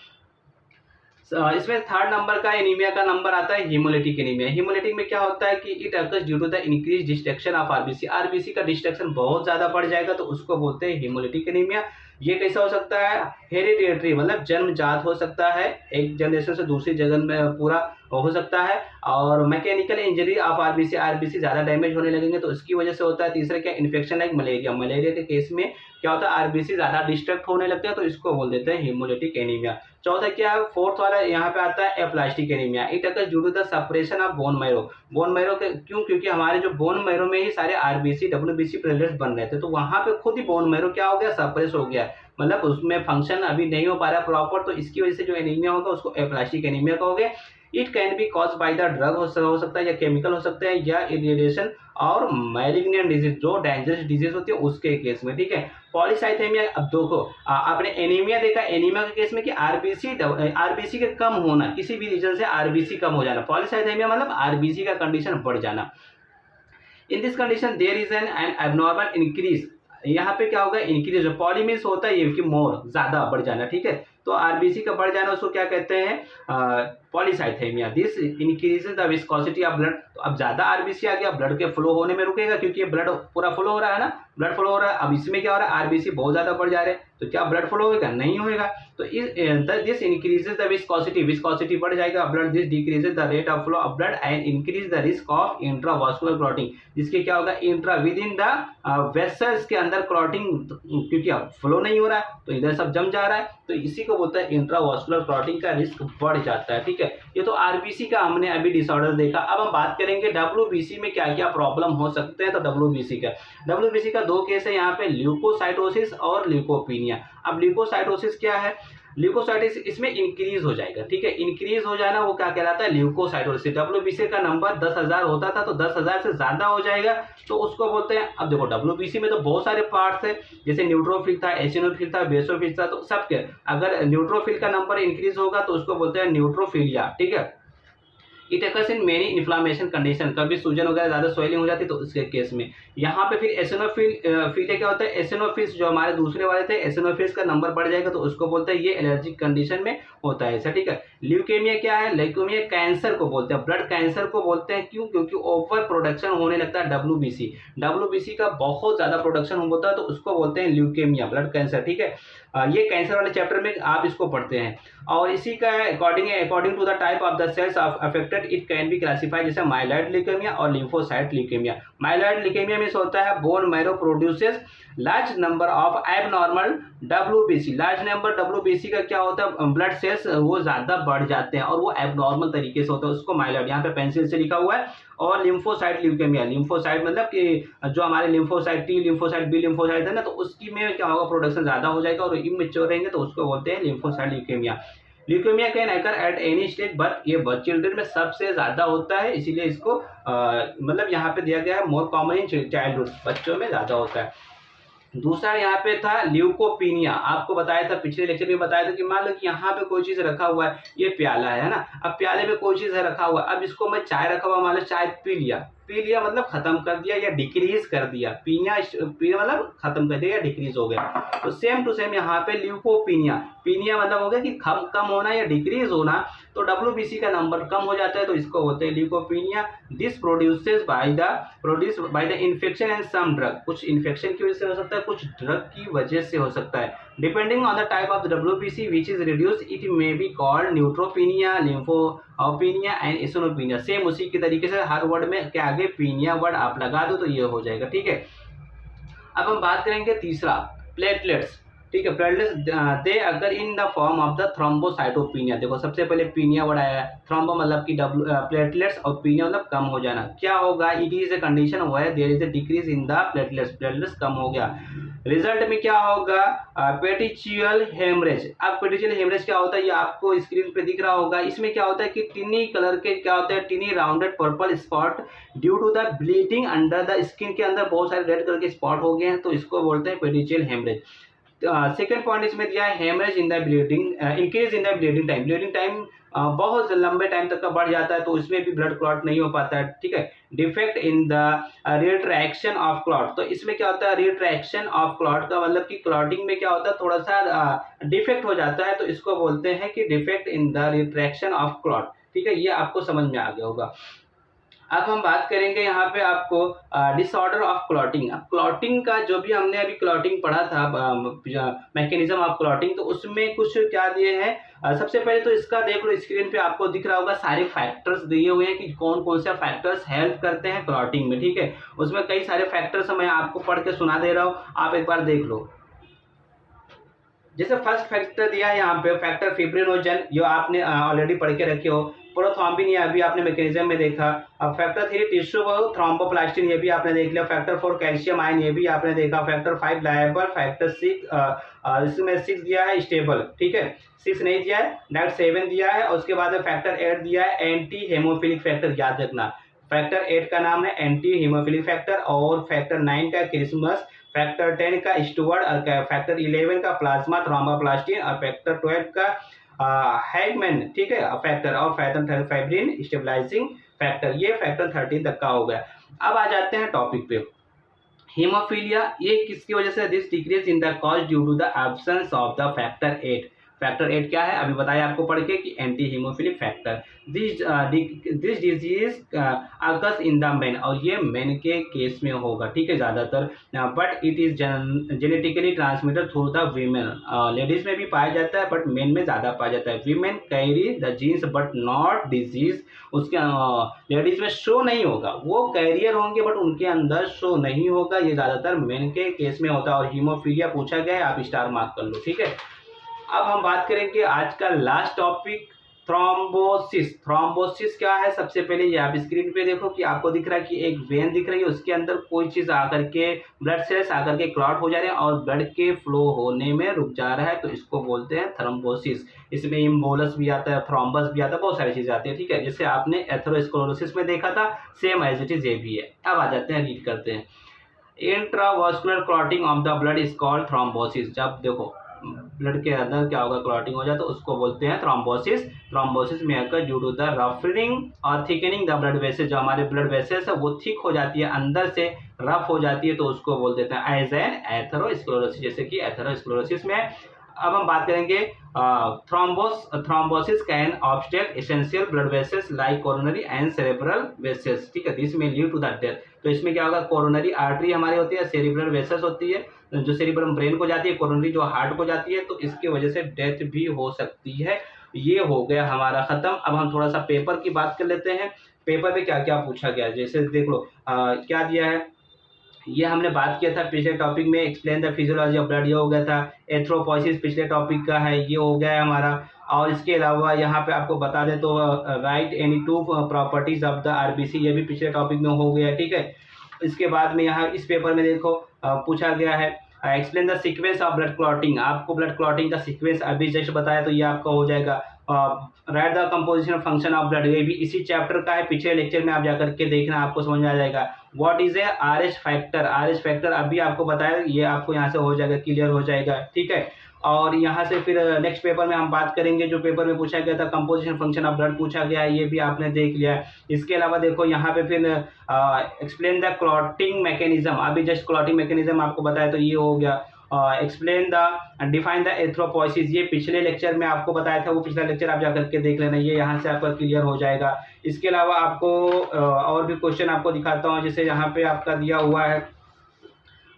इसमें थर्ड नंबर का एनीमिया का नंबर आता है हीमोलिटिक एनीमिया। हीमोलिटिक में क्या होता है कि it occurs due to the increase destruction of RBC. RBC का डिस्ट्रक्शन बहुत ज्यादा बढ़ जाएगा, तो उसको बोलते हैं हीमोलिटिक एनीमिया। ये कैसा हो सकता है? हेरिडिटरी, मतलब जन्मजात हो सकता है, एक जनरेशन से दूसरी जगह में पूरा हो सकता है। और mechanical injury of RBC, RBC ज्यादा डैमेज होने लगेंगे तो उसकी वजह से होता है। तीसरा क्या? Infection like malaria. मलेरिया के केस में क्या होता है? आरबीसी ज्यादा डिस्ट्रक्ट होने लगते हैं, तो इसको बोल देते हैं हीमोलिटिक एनीमिया। चौथा क्या है? फोर्थ वाला यहाँ पे आता है aplastic anaemia. It occurs due to the suppression of bone marrow. Bone marrow के क्यों? क्योंकि हमारे जो बोन मैरो में ही सारे आरबीसी डब्ल्यूबीसी प्लेटलेट्स बन रहे थे, तो वहां पे खुद ही बोन मैरो क्या हो गया? सप्रेस हो गया, मतलब उसमें फंक्शन अभी नहीं हो पा रहा प्रॉपर, तो इसकी वजह से जो एनीमिया होगा उसको एप्लास्टिक एनीमिया कहोगे। It can be cause by the drug हो सकता है, या केमिकल हो सकता है, या रेडिएशन और मैलिग्नेंट डिजीज जो डेंजरस डिजीज होती है उसके केस में, ठीक है। पॉलीसाइथेमिया, अब देखो आपने एनीमिया देखा, एनीमिया के केस में कि आरबीसी के कम होना, किसी भी रीजन से आरबीसी कम हो जाना। पॉलीसाइथेमिया मतलब आरबीसी का कंडीशन बढ़ जाना। In this condition there is an abnormal increase, यहाँ पे क्या होगा, इंक्रीज। पॉली मीन्स होता है ये कि मोर, ज्यादा बढ़ जाना, ठीक है। तो आरबीसी का बढ़ जाना उसको क्या कहते हैं, polycythaemia. This increases the viscosity of blood, तो अब ज्यादा आरबीसी आ गया, ब्लड के फ्लो होने में रुकेगा, क्योंकि ये ब्लड पूरा फ्लो हो रहा है ना, ब्लड फ्लो हो रहा है। अब इसमें क्या हो रहा है, आरबीसी बहुत ज्यादा बढ़ जा रहे हैं, तो क्या ब्लड फ्लो होगा, नहीं होगा। तो this increases the viscosity, viscosity बढ़ जाएगा blood, this decreases the rate of flow of blood and increase the risk of intravascular clotting, जिसके क्या होगा, intra with in the vessels के अंदर क्लॉटिंग, क्योंकि अब फ्लो नहीं हो रहा है तो इधर सब जम जा रहा है, तो इसी को बोलते हैं इंट्रावास्कुलर क्लॉटिंग का रिस्क बढ़ जाता है, ठीक है। ये तो आरबीसी का हमने अभी डिसऑर्डर देखा। अब हम बात करेंगे डब्ल्यूबीसी में क्या क्या प्रॉब्लम हो सकते हैं। तो डब्ल्यूबीसी का दो केस है यहाँ पे, ल्यूकोसाइटोसिस और ल्यूकोपीनिया। अब ल्यूकोसाइटोसिस क्या है, ल्यूकोसाइटिस इसमें इंक्रीज हो जाएगा, ठीक है। इंक्रीज हो जाना वो क्या कहलाता है, ल्यूकोसाइटोसिस। डब्ल्यूबीसी का नंबर 10,000 होता था, तो 10,000 से ज्यादा हो जाएगा तो उसको बोलते हैं। अब देखो डब्ल्यूबीसी में तो बहुत सारे पार्ट्स है, जैसे न्यूट्रोफिल था, एसिनोफिल था, बेसोफिल था, तो सबके अगर न्यूट्रोफिल का नंबर इंक्रीज होगा तो उसको बोलते हैं न्यूट्रोफिलिया, ठीक है। It occurs in many inflammation condition, कभी सूजन वगैरह ज्यादा स्वेलिंग हो जाती है तो उसके केस में। यहाँ पे फिर एसिनोफिल क्या होता है, एसिनोफिल्स जो हमारे दूसरे वाले थे, एसिनोफिल्स का नंबर बढ़ जाएगा तो उसको बोलते हैं, ये एलर्जिक कंडीशन में होता है ऐसा, ठीक है। ल्यूकेमिया क्या है, ल्यूकेमिया कैंसर को बोलते हैं, ब्लड कैंसर को बोलते हैं। क्यों, क्योंकि ओवर प्रोडक्शन होने लगता है डब्ल्यूबीसी का बहुत ज्यादा प्रोडक्शन होता है तो उसको बोलते हैं ल्यूकेमिया, ब्लड कैंसर, ठीक है। ये कैंसर वाले चैप्टर में आप इसको पढ़ते हैं। और इसी का according to the type of the cells affected it can be classified, जैसे माइलॉइड ल्यूकेमिया और लिम्फोसाइट ल्यूकेमिया। माइलॉइड ल्यूकेमिया में होता है bone marrow produces large number of abnormal WBC. Large number WBC का क्या होता है, ब्लड सेल्स वो ज्यादा बढ़ जाते हैं और वो एबनॉर्मल तरीके से होता है, उसको माइलॉइड यहाँ पे पेंसिल से लिखा हुआ है। और लिम्फोसाइट ल्यूकेमिया, लिम्फोसाइट मतलब कि जो हमारे lymphocyte T lymphocyte B lymphocyte है ना, तो उसकी में क्या होगा, प्रोडक्शन ज्यादा हो जाएगा और इमेच्योर रहेंगे तो उसको बोलते हैं lymphocyte leukaemia. Leukaemia can occur at any stage, but ये चिल्ड्रन में सबसे ज्यादा होता है, इसीलिए इसको मतलब यहाँ पे दिया गया है मोर कॉमन इन चाइल्डहुड, बच्चों में ज्यादा होता है। दूसरा यहाँ पे था ल्यूकोपीनिया, आपको बताया था पिछले लेक्चर में बताया था कि मान लो कि यहाँ पे कोई चीज रखा हुआ है, ये प्याला है ना, अब प्याले में कोई चीज है रखा हुआ, अब इसको मैं चाय रखा हुआ, मान लो चाय पी लिया मतलब खत्म कर दिया या डिक्रीज कर दिया, पीना मतलब खत्म कर दिया या डिक्रीज हो गया। तो सेम टू सेम यहाँ पे ल्यूकोपीनिया, पीनिया मतलब हो गया कि कम होना या डिक्रीज होना, तो डब्ल्यूबीसी का नंबर कम हो जाता है तो इसको होते हैं leukopenia. This produce by the infection and some drug, कुछ इन्फेक्शन की वजह से हो सकता है, कुछ ड्रग की वजह से हो सकता है। Depending on the type of WBC which is reduce it may be called neutropenia, lymphopenia and eosinopenia. Same उसी के तरीके से हर वर्ड में के आगे पीनिया वर्ड आप लगा दो तो ये हो जाएगा, ठीक है। अब हम बात करेंगे तीसरा, प्लेटलेट्स, ठीक है। प्लेटलेट्स दे अगर in the form of the thrombocytopenia. देखो सबसे पहले पीनिया वर्ड आया है, थ्रोम्बो मतलब कि प्लेटलेट्स और पीनिया मतलब कम हो जाना। क्या होगा, it is a condition where there is a decrease in the platelets कम हो गया। रिजल्ट में क्या होगा, पेटिचियल हेमरेज। अब पेटिचियल हेमरेज क्या होता है, ये आपको स्क्रीन पे दिख रहा होगा। इसमें क्या होता है कि टिनी कलर के क्या होता है, tiny rounded purple spot due to the bleeding under the skin, के अंदर बहुत सारे रेड कलर के स्पॉट हो गए हैं तो इसको बोलते हैं पेटिचियल हेमरेज। सेकेंड पॉइंट इसमें दिया है haemorrhage in the bleeding, increase in the bleeding time. Bleeding time बहुत लंबे टाइम तक का बढ़ जाता है तो उसमें भी ब्लड क्लॉट नहीं हो पाता है, ठीक है। Defect in the retraction of clot, तो इसमें क्या होता है, रिट्रैक्शन ऑफ क्लॉट का मतलब कि क्लॉटिंग में क्या होता है, थोड़ा सा डिफेक्ट हो जाता है तो इसको बोलते हैं कि defect in the retraction of clot, ठीक है। ये आपको समझ में आ गया होगा। अब हम बात करेंगे यहाँ पे आपको डिसऑर्डर ऑफ क्लॉटिंग। अब क्लॉटिंग का जो भी हमने अभी क्लॉटिंग पढ़ा था, मैकेनिज्म ऑफ क्लॉटिंग, तो उसमें कुछ क्या दिए हैं। सबसे पहले तो इसका देख लो, स्क्रीन पे आपको दिख रहा होगा सारे फैक्टर्स दिए हुए हैं कि कौन कौन से फैक्टर्स हेल्प करते हैं क्लॉटिंग में, ठीक है। उसमें कई सारे फैक्टर्स मैं आपको पढ़ के सुना दे रहा हूँ, आप एक बार देख लो। जैसे फर्स्ट फैक्टर दिया है यहाँ पे फैक्टर फिब्रिनोजन, जो आपने ऑलरेडी पढ़ के रखे हो। प्रोथ्रोम्बिन ये अभी आपने मैकेनिज्म में देखा। अब फैक्टर 3 टिश्यू थ्रोम्बोप्लास्टिन, ये भी आपने देख लिया। फैक्टर 4 कैल्शियम आयन, ये भी आपने देखा। Factor 5 liable. फैक्टर 6 इसमें 6 दिया है स्टेबल, ठीक है, 6 नहीं दिया है, डायरेक्ट 7 दिया है। और उसके बाद फैक्टर 8 दिया है एंटी हेमोफिलिक फैक्टर, याद रखना। फैक्टर 8 का नाम है एंटी हेमोफिलिक फैक्टर, और फैक्टर 9 का क्रिसमस, फैक्टर 10 का स्टुअर्ट, फैक्टर 11 का प्लाज्मा थ्रोम्बोप्लास्टिन, और फैक्टर 12 का हैगमैन, ठीक है, फैक्टर, और फैक्टर फाइब्रिन स्टेबलाइजिंग फैक्टर। ये फैक्टर 13 तक का हो गया। अब आ जाते हैं टॉपिक पे। हीमोफीलिया ये किसकी वजह से? This decrease in the cause due to the absence of the factor 8। Factor 8 क्या है? अभी बताया आपको पढ़ के कि anti haemophilic factor. This disease occurs in the men, और ये मेन के केस में होगा, ठीक है, ज़्यादातर। But it is genetically transmitted through the women. Ladies में भी पाया जाता है बट मेन में ज़्यादा पाया जाता है। Women carry the genes but not disease. उसके लेडीज में शो नहीं होगा, वो कैरियर होंगे बट उनके अंदर शो नहीं होगा। ये ज़्यादातर मेन के केस में होता है। और हीमोफीलिया पूछा गया है, आप स्टार मार्क कर लो, ठीक है। अब हम बात करेंगे आज का लास्ट टॉपिक, थ्रोम्बोसिस। थ्रोम्बोसिस क्या है? सबसे पहले ये आप स्क्रीन पे देखो कि आपको दिख रहा है कि एक वेन दिख रही है, उसके अंदर कोई चीज़ आकर के, ब्लड सेल्स आकर के क्लॉट हो जा रहे हैं और ब्लड के फ्लो होने में रुक जा रहा है, तो इसको बोलते हैं थ्रोम्बोसिस। इसमें इम्बोलस भी आता है, थ्रोम्बस भी आता है, बहुत सारी चीज़ें आती है, ठीक है। जैसे आपने एथेरोस्क्लेरोसिस में देखा था, सेम एज इट इज ये भी है। अब आ जाते हैं, रीड करते हैं। Intravascular clotting of the blood is called thrombosis. जब देखो ब्लड के अंदर क्या होगा, क्लॉटिंग हो जाए तो उसको बोलते हैं थ्रोम्बोसिस। थ्रोम्बोसिस में अकर ड्यू टू द रफनिंग और थिकनिंग द ब्लड वेसल्स। जो हमारे ब्लड वेसल्स है वो थिक हो जाती है, अंदर से रफ हो जाती है, तो उसको बोल देते हैं एज एन एथेरोस्क्लेरोसिस, जैसे कि एथेरोस्क्लेरोसिस में। अब हम बात करेंगे thrombosis can obstruct essential blood vessels like coronary and cerebral vessels, ठीक है, दिस में लीड टू द डेथ। तो इसमें क्या होगा, कोरोनरी आर्टरी हमारी होती है, सेरेब्रल वेसल्स होती है जो सेरेब्रम ब्रेन को जाती है, कोरोनरी जो हार्ट को जाती है, तो इसकी वजह से डेथ भी हो सकती है। ये हो गया हमारा खत्म। अब हम थोड़ा सा पेपर की बात कर लेते हैं। पेपर पे क्या क्या पूछा गया, जैसे देख लो क्या दिया है, ये हमने बात किया था पिछले टॉपिक में, explain the physiology of blood, ये हो गया था। एथ्रोपोइसिस पिछले टॉपिक का है, ये हो गया है हमारा। और इसके अलावा यहाँ पे आपको बता दें तो right any two properties of the RBC, ये भी पिछले टॉपिक में हो गया है, ठीक है। इसके बाद में यहाँ इस पेपर में देखो पूछा गया है explain the sequence of blood clotting. आपको ब्लड क्लॉटिंग का सीक्वेंस अभी जस्ट बताया, तो ये आपका हो जाएगा। Right the composition function of blood, ये भी इसी चैप्टर का है, पिछले लेक्चर में आप जाकर के देखना, आपको समझ में आ जाएगा। What is a RH factor, RH factor अभी आपको बताया, ये आपको यहाँ से हो जाएगा, क्लियर हो जाएगा, ठीक है। और यहाँ से फिर नेक्स्ट पेपर में हम बात करेंगे, जो पेपर में पूछा गया था कंपोजिशन फंक्शन ऑफ ब्लड पूछा गया है, ये भी आपने देख लिया है। इसके अलावा देखो यहाँ पे फिर एक्सप्लेन द क्लॉटिंग मैकेनिज्म, अभी जस्ट क्लॉटिंग मैकेनिज्म आपको बताया, तो ये हो गया। एक्सप्लेन द डिफाइन द एथ्रोपोइसिस, ये पिछले लेक्चर में आपको बताया था, वो पिछला लेक्चर आप जाकर के देख लेना, ये यहाँ से आपका क्लियर हो जाएगा। इसके अलावा आपको और भी क्वेश्चन आपको दिखाता हूँ, जैसे यहाँ पे आपका दिया हुआ है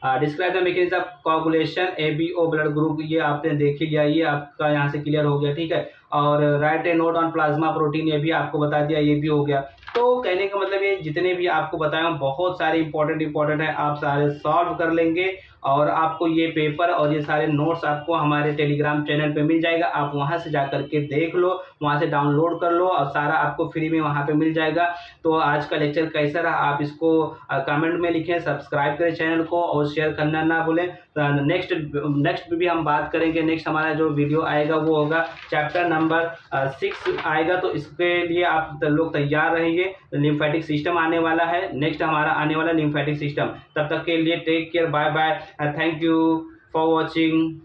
describe the mechanism of coagulation ABO blood group, ये आपने देख ही लिया, ये आपका यहाँ से क्लियर हो गया, ठीक है। और right A note on plasma protein, ये भी आपको बता दिया, ये भी हो गया। तो कहने का मतलब ये जितने भी आपको बताया बहुत सारे इंपॉर्टेंट है, आप सारे सॉल्व कर लेंगे और आपको ये पेपर और ये सारे नोट्स आपको हमारे टेलीग्राम चैनल पे मिल जाएगा। आप वहाँ से जा करके देख लो, वहाँ से डाउनलोड कर लो और सारा आपको फ्री में वहाँ पे मिल जाएगा। तो आज का लेक्चर कैसा रहा आप इसको कमेंट में लिखें, सब्सक्राइब करें चैनल को और शेयर करना ना भूलें। नेक्स्ट भी हम बात करेंगे, नेक्स्ट हमारा जो वीडियो आएगा वो होगा चैप्टर नंबर 6 आएगा, तो इसके लिए आप लोग तैयार रहिए। लिम्फेटिक सिस्टम आने वाला है, नेक्स्ट हमारा आने वाला लिम्फेटिक सिस्टम। तब तक के लिए take care, bye bye, thank you for watching.